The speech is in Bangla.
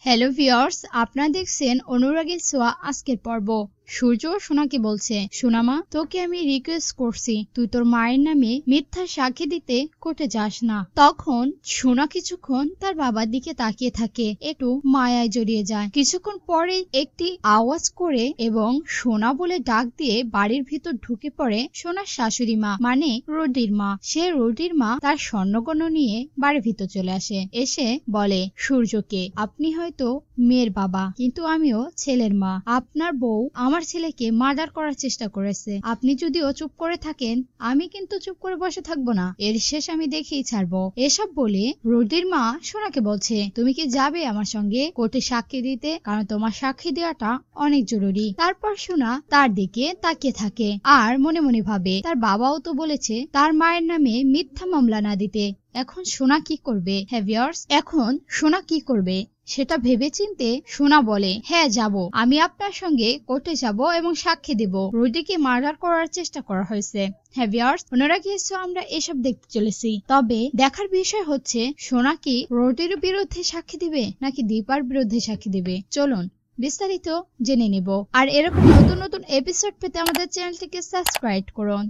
হ্যালো ভিউয়ার্স, আপনারা দেখছেন অনুরাগের ছোঁয়া আজকের পর্ব। সূর্য সোনাকে বলছে, সোনামা, তোকে আমি রিকোয়েস্ট করছি, তুই তোর মায়ের নামে মিথ্যা সাক্ষী দিতে কোর্টে যাস না। তখন সোনা কিছুক্ষণ তার বাবার দিকে তাকিয়ে থাকে, একটু মায়ায় জড়িয়ে যায়। কিছুক্ষণ পরে একটি আওয়াজ করে এবং সোনা বলে ডাক দিয়ে বাড়ির ভিতর ঢুকে পড়ে সোনার শাশুড়ি মা, মানে রুডির মা। সে রুডির মা তার স্বর্ণগণ নিয়ে বাড়ির ভিতর চলে আসে, এসে বলে সূর্যকে, আপনি হয়তো মেয়ের বাবা, কিন্তু আমিও ছেলের মা। আপনার বউ আমার ছেলেকে মার্ডার করার চেষ্টা করেছে। আপনি যদিও চুপ করে থাকেন, আমি কিন্তু চুপ করে বসে থাকবো না, এর শেষ আমি দেখেই ছাড়বো। এসব বলে রুডির মা সোনাকে বলছে, তুমি কি যাবে আমার সঙ্গে কোর্টে সাক্ষী দিতে? কারণ তোমার সাক্ষী দেওয়াটা অনেক জরুরি। তারপর সোনা তার দিকে তাকিয়ে থাকে আর মনে মনে ভাবে, তার বাবাও তো বলেছে তার মায়ের নামে মিথ্যা মামলা না দিতে। এখন সোনা কি করবে? হ্যাঁ ভিউয়ার্স, এখন সোনা কি করবে সেটা ভেবেচিন্তে সোনা বলে, হ্যাঁ যাব, আমি আপনার সঙ্গে কোর্টে যাব এবং সাক্ষী দেব রুডিকে মার্ডার করার চেষ্টা করা হয়েছে। হ্যাঁ ভিউয়ার্স, ওনারা কিছু আমরা এসব দেখতে চলেছি। তবে দেখার বিষয় হচ্ছে সোনা কি রুডির বিরুদ্ধে সাক্ষী দিবে নাকি দীপার বিরুদ্ধে সাক্ষী দিবে। চলুন বিস্তারিত জেনে নেব। আর এরকম নতুন নতুন এপিসোড পেতে আমাদের চ্যানেলটিকে সাবস্ক্রাইব করুন।